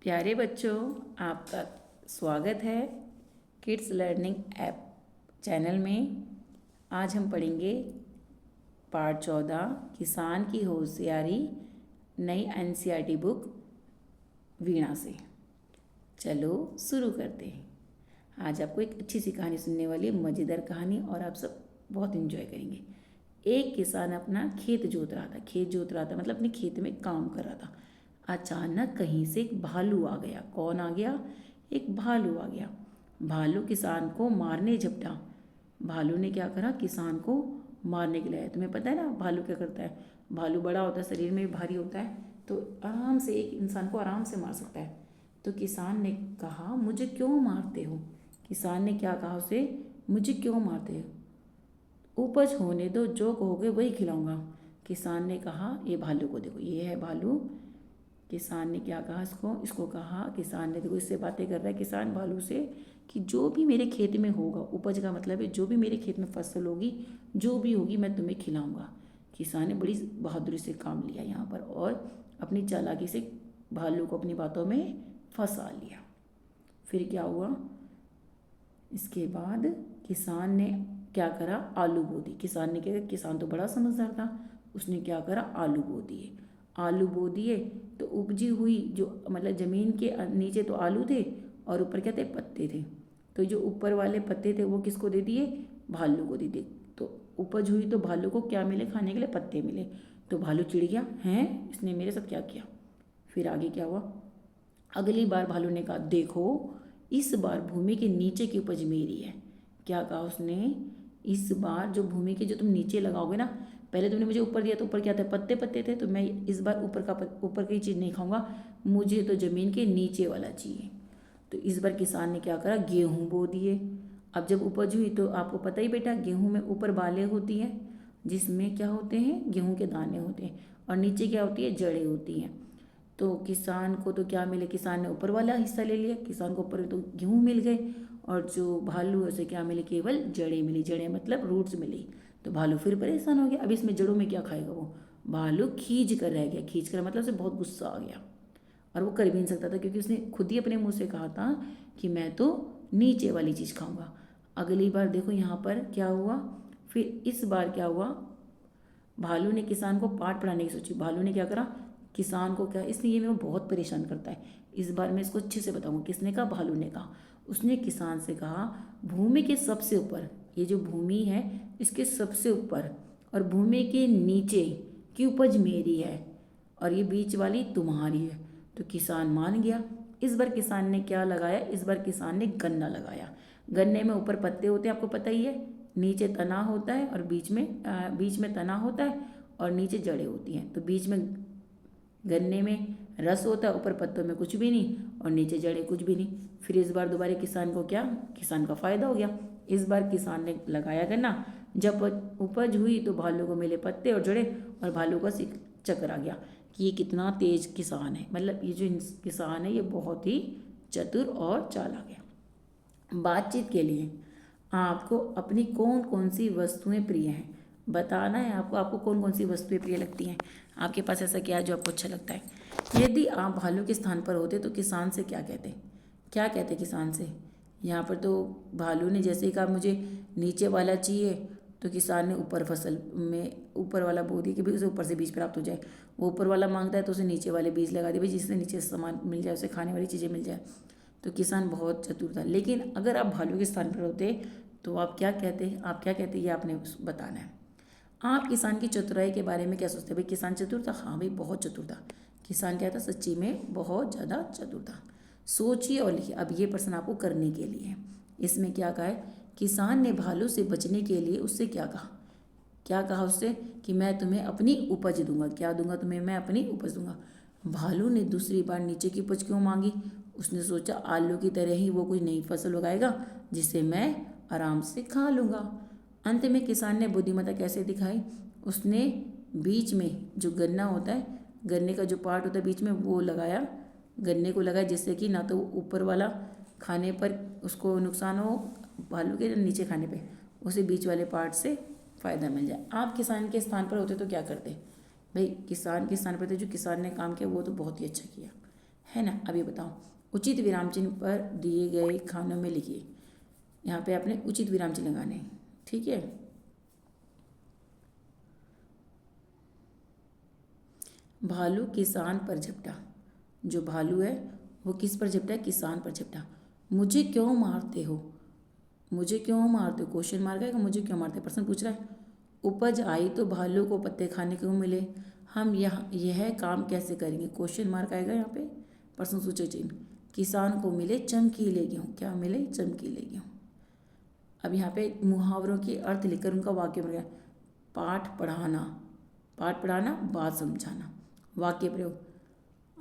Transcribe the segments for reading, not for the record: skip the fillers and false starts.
प्यारे बच्चों, आपका स्वागत है किड्स लर्निंग ऐप चैनल में। आज हम पढ़ेंगे पाठ 14 किसान की होशियारी, नई एनसीईआरटी बुक वीणा से। चलो शुरू करते हैं। आज आपको एक अच्छी सी कहानी सुनने वाली है, मज़ेदार कहानी, और आप सब बहुत इन्जॉय करेंगे। एक किसान अपना खेत जोत रहा था मतलब अपने खेत में काम कर रहा था। अचानक कहीं से एक भालू आ गया। कौन आ गया? एक भालू आ गया। भालू किसान को मारने झपटा। भालू ने क्या करा? किसान को मारने के लिए आया। तुम्हें पता है ना भालू क्या करता है? भालू बड़ा होता है, शरीर में भी भारी होता है, तो आराम से एक इंसान को आराम से मार सकता है। तो किसान ने कहा, मुझे क्यों मारते हो? किसान ने क्या कहा उसे? मुझे क्यों मारते हो? उपज होने दो, जो कहोगे वही खिलाऊंगा। किसान ने कहा, ये भालू को देखो, ये है भालू। किसान ने क्या कहा? इसको कहा। किसान ने देखो, इससे बातें कर रहा है किसान भालू से कि जो भी मेरे खेत में होगा, उपज का मतलब है जो भी मेरे खेत में फसल होगी, जो भी होगी मैं तुम्हें खिलाऊंगा। किसान ने बड़ी बहादुरी से काम लिया यहाँ पर, और अपनी चालाकी से भालू को अपनी बातों में फंसा लिया। फिर क्या हुआ? इसके बाद किसान ने क्या करा? आलू बो दी। किसान ने क्या किया? किसान तो बड़ा समझदार था, उसने क्या करा? आलू बो दिए। आलू बो दिए तो उपजी हुई जो मतलब ज़मीन के नीचे तो आलू थे और ऊपर क्या थे? पत्ते थे। तो जो ऊपर वाले पत्ते थे वो किसको दे दिए? भालू को दे दिए। तो उपज हुई तो भालू को क्या मिले? खाने के लिए पत्ते मिले। तो भालू चिढ़ गया, हैं इसने मेरे साथ क्या किया? फिर आगे क्या हुआ? अगली बार भालू ने कहा, देखो इस बार भूमि के नीचे की उपज मेरी है। क्या कहा उसने? इस बार जो भूमि के जो तुम नीचे लगाओगे ना, पहले तुमने मुझे ऊपर दिया तो ऊपर क्या था? पत्ते पत्ते थे। तो मैं इस बार ऊपर की चीज़ नहीं खाऊंगा, मुझे तो ज़मीन के नीचे वाला चाहिए। तो इस बार किसान ने क्या करा? गेहूँ बो दिए। अब जब उपज हुई तो आपको पता ही बेटा, गेहूँ में ऊपर बालें होती हैं जिसमें क्या होते हैं? गेहूँ के दाने होते हैं, और नीचे क्या होती है? जड़ें होती हैं। तो किसान को तो क्या मिले? किसान ने ऊपर वाला हिस्सा ले लिया, किसान को ऊपर तो गेहूँ मिल गए, और जो भालू है उसे क्या मिले? केवल जड़ें मिली। जड़ें मतलब रूट्स मिली। तो भालू फिर परेशान हो गया, अब इसमें जड़ों में क्या खाएगा वो? भालू खींच कर रह गया। खींच कर मतलब उसे बहुत गुस्सा आ गया, और वो कर भी नहीं सकता था क्योंकि उसने खुद ही अपने मुंह से कहा था कि मैं तो नीचे वाली चीज़ खाऊंगा। अगली बार देखो यहाँ पर क्या हुआ? फिर इस बार क्या हुआ? भालू ने किसान को पाठ पढ़ाने की सोची। भालू ने क्या करा? किसान को क्या, इसलिए ये मेरे को बहुत परेशान करता है, इस बार मैं इसको अच्छे से बताऊंगा। किसने कहा? भालू ने कहा। उसने किसान से कहा, भूमि के सबसे ऊपर, ये जो भूमि है इसके सबसे ऊपर और भूमि के नीचे की उपज मेरी है, और ये बीच वाली तुम्हारी है। तो किसान मान गया। इस बार किसान ने क्या लगाया? इस बार किसान ने गन्ना लगाया। गन्ने में ऊपर पत्ते होते हैं, आपको पता ही है, नीचे तना होता है और बीच में तना होता है और नीचे जड़ें होती हैं। तो बीच में गन्ने में रस होता है, ऊपर पत्तों में कुछ भी नहीं, और नीचे जड़ें कुछ भी नहीं। फिर इस बार दोबारा किसान को क्या? किसान का फायदा हो गया। इस बार किसान ने लगाया गन्ना, जब उपज हुई तो भालू को मिले पत्ते और जड़ें, और भालू का चक्कर आ गया कि ये कितना तेज किसान है, मतलब ये जो किसान है ये बहुत ही चतुर और चालाक है। बातचीत के लिए आपको अपनी कौन कौन सी वस्तुएं प्रिय हैं, बताना है आपको। आपको कौन कौन सी वस्तुएं प्रिय लगती हैं? आपके पास ऐसा क्या है जो आपको अच्छा लगता है? यदि आप भालू के स्थान पर होते तो किसान से क्या कहते? क्या कहते किसान से? यहाँ पर तो भालू ने जैसे ही कहा मुझे नीचे वाला चाहिए, तो किसान ने ऊपर फसल में ऊपर वाला बो दिया कि भाई उसे ऊपर से बीज प्राप्त हो जाए। वो ऊपर वाला मांगता है तो उसे नीचे वाले बीज लगा दिए, भाई जिससे नीचे सामान मिल जाए, उसे खाने वाली चीज़ें मिल जाए। तो किसान बहुत चतुर था। लेकिन अगर आप भालू के स्थान पर होते तो आप क्या कहते? आप क्या कहते ये आपने बताना है। आप किसान की चतुराई के बारे में क्या सोचते हैं? भाई किसान चतुर था? हाँ भाई बहुत चतुर था। किसान क्या था? सच्ची में बहुत ज़्यादा चतुर था। सोचिए और लिखिए। अब ये प्रश्न आपको करने के लिए है। इसमें क्या कहा है? किसान ने भालू से बचने के लिए उससे क्या कहा? क्या कहा उससे? कि मैं तुम्हें अपनी उपज दूंगा। क्या दूंगा तुम्हें? मैं अपनी उपज दूंगा। भालू ने दूसरी बार नीचे की उपज क्यों मांगी? उसने सोचा आलू की तरह ही वो कोई नई फसल उगाएगा जिसे मैं आराम से खा लूँगा। अंत में किसान ने बुद्धिमत्ता कैसे दिखाई? उसने बीच में जो गन्ना होता है, गन्ने का जो पार्ट होता है बीच में, वो लगाया, गन्ने को लगाया, जिससे कि ना तो ऊपर वाला खाने पर उसको नुकसान हो भालू के, नीचे खाने पे उसे बीच वाले पार्ट से फ़ायदा मिल जाए। आप किसान के स्थान पर होते तो क्या करते? भाई किसान के स्थान पर थे, जो किसान ने काम किया वो तो बहुत ही अच्छा किया है ना। अब ये बताओ, उचित विराम चिन्ह पर दिए गए खानों में लिखिए। यहाँ पे आपने उचित विराम चिन्ह लगाने हैं, ठीक है। भालू किसान पर झपटा। जो भालू है वो किस पर झपटा है? किसान पर झपटा। मुझे क्यों मारते हो? मुझे क्यों मारते हो? क्वेश्चन मार्क है कि मुझे क्यों मारते हो, प्रश्न पूछ रहा है। उपज आई तो भालू को पत्ते खाने को मिले, हम यह काम कैसे करेंगे? क्वेश्चन मार्क आएगा यहाँ पे, प्रश्न सूचक चिन्ह। किसान को मिले चमकीले गेहूँ, क्या मिले? चमकीले गेहूँ। अब यहाँ पे मुहावरों के अर्थ लिखकर उनका वाक्य बन गया। पाठ पढ़ाना, पाठ पढ़ाना, बात समझाना। वाक्य प्रयोग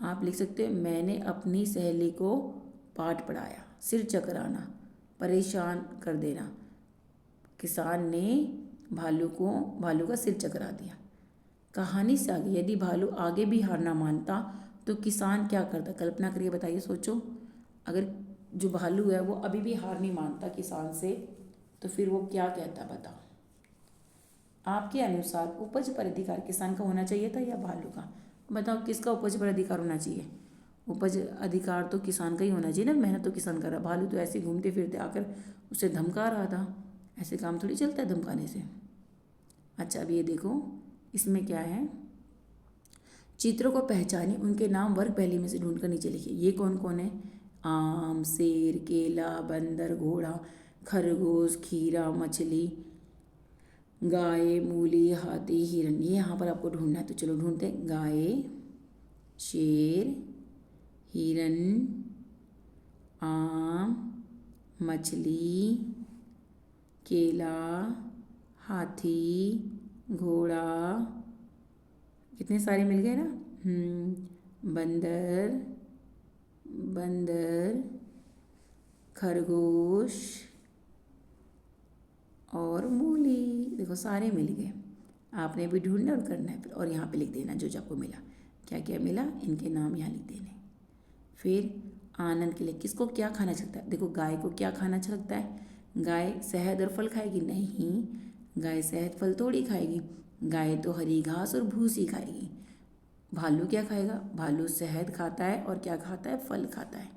आप लिख सकते हो, मैंने अपनी सहेली को पाठ पढ़ाया। सिर चकराना, परेशान कर देना। किसान ने भालू का सिर चकरा दिया। कहानी से आगे, यदि भालू आगे भी हार ना मानता तो किसान क्या करता? कल्पना करिए, बताइए, सोचो। अगर जो भालू है वो अभी भी हार नहीं मानता किसान से, तो फिर वो क्या कहता, बताओ। आपके अनुसार उपज पर अधिकार किसान का होना चाहिए था या भालू का? बताओ, किसका उपज पर अधिकार होना चाहिए? उपज अधिकार तो किसान का ही होना चाहिए ना, मेहनत तो किसान कर रहा। भालू तो ऐसे घूमते फिरते आकर उसे धमका रहा था। ऐसे काम थोड़ी चलता है धमकाने से। अच्छा, अब ये देखो, इसमें क्या है। चित्रों को पहचानिए, उनके नाम वर्ग पहली में से ढूंढकर नीचे लिखिए। ये कौन कौन है? आम, शेर, केला, बंदर, घोड़ा, खरगोश, खीरा, मछली, गाय, मूली, हाथी, हिरन। ये यहाँ पर आपको ढूंढना है, तो चलो ढूंढते हैं। गाय, शेर, हिरन, आम, मछली, केला, हाथी, घोड़ा, कितने सारे मिल गए ना। बंदर, बंदर, खरगोश और मूली। देखो सारे मिल गए। आपने भी ढूंढना और करना है, और यहाँ पे लिख देना जो आपको मिला। क्या क्या मिला, इनके नाम यहाँ लिख देने। फिर आनंद के लिए किसको क्या खाना अच्छा लगता है? देखो, गाय को क्या खाना अच्छा लगता है? गाय शहद और फल खाएगी? नहीं, गाय शहद फल थोड़ी खाएगी। गाय तो हरी घास और भूसी खाएगी। भालू क्या खाएगा? भालू शहद खाता है और क्या खाता है? फल खाता है।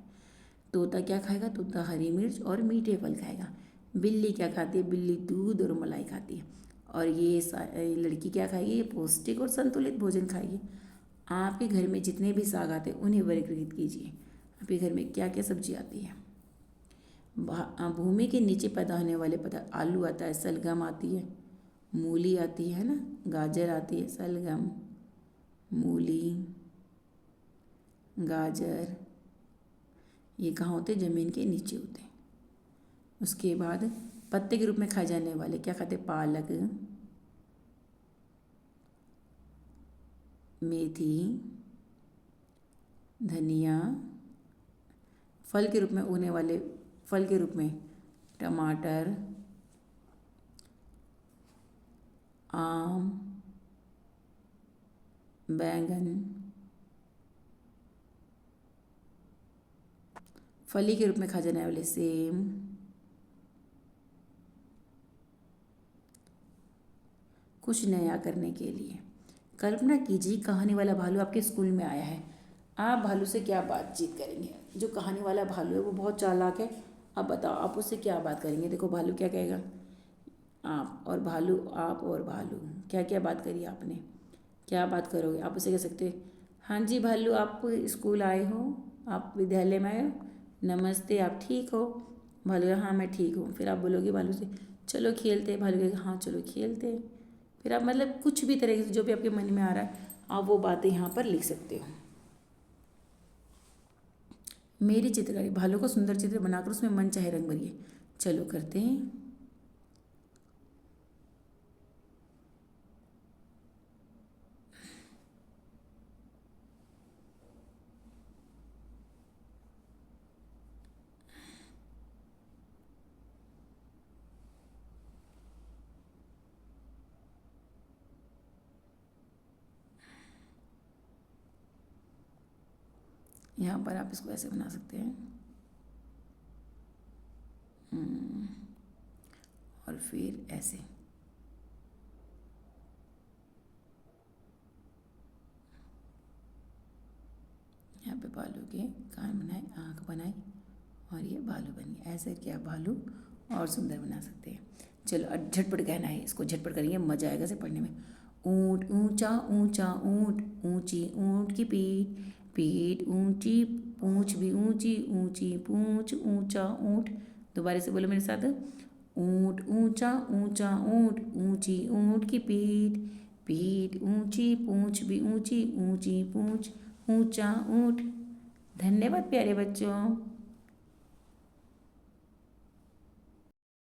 तोता क्या खाएगा? तोता हरी मिर्च और मीठे फल खाएगा। बिल्ली क्या खाती है? बिल्ली दूध और मलाई खाती है। और ये लड़की क्या खाएगी? ये पौष्टिक और संतुलित भोजन खाएगी। आपके घर में जितने भी साग आते हैं उन्हें वर्गीकृत कीजिए। आपके घर में क्या क्या सब्जी आती है? भूमि के नीचे पैदा होने वाले पदार्थ, आलू आता है, सलगम आती है, मूली आती है ना, गाजर आती है, सलगम, मूली, गाजर, ये कहाँ होते हैं? ज़मीन के नीचे होते हैं। उसके बाद पत्ते के रूप में खाए जाने वाले क्या खाते हैं? पालक, मेथी, धनिया। फल के रूप में उगने वाले, फल के रूप में टमाटर, आम, बैंगन। फली के रूप में खाए जाने वाले सेम, कुछ नया करने के लिए। कल्पना कीजिए, कहानी वाला भालू आपके स्कूल में आया है। आप भालू से क्या बातचीत करेंगे? जो कहानी वाला भालू है वो बहुत चालाक है। अब बताओ, आप उससे क्या बात करेंगे? देखो, भालू क्या कहेगा। आप और भालू क्या क्या बात करी आपने? क्या बात करोगे? आप उसे कह सकते हैं, हाँ जी भालू, आप स्कूल आए हो, आप विद्यालय में आए हो, नमस्ते, आप ठीक हो? भालू कहेगा, हाँ मैं ठीक हूँ। फिर आप बोलोगे भालू से, चलो खेलते। भालू कहेगा, हाँ चलो खेलते। फिर आप मतलब कुछ भी तरीके से जो भी आपके मन में आ रहा है आप वो बातें यहाँ पर लिख सकते हो। मेरी चित्रकारी, भालू को सुंदर चित्र बनाकर उसमें मन चाहे रंग भरिए। चलो करते हैं। यहाँ पर आप इसको ऐसे बना सकते हैं। और फिर ऐसे। यहाँ पे भालू के कान बनाए, आँख बनाई और ये भालू बन गया। ऐसे करके आप भालू और सुंदर बना सकते हैं। चलो अब झटपट कहना है, इसको झटपट करेंगे, मजा आएगा इसे पढ़ने में। ऊँट ऊँचा ऊँचा ऊँट, ऊँची ऊँट की पीठ, पीठ ऊँची, पूँछ भी ऊँची, ऊँची पूँछ, ऊँचा ऊँट। दोबारा से बोलो मेरे साथ। ऊँट ऊँचा ऊँचा ऊँट, ऊँची ऊँट की पीठ, पीठ ऊँची, पूँछ भी ऊँची, ऊँची पूँछ, ऊँचा ऊँट। धन्यवाद प्यारे बच्चों।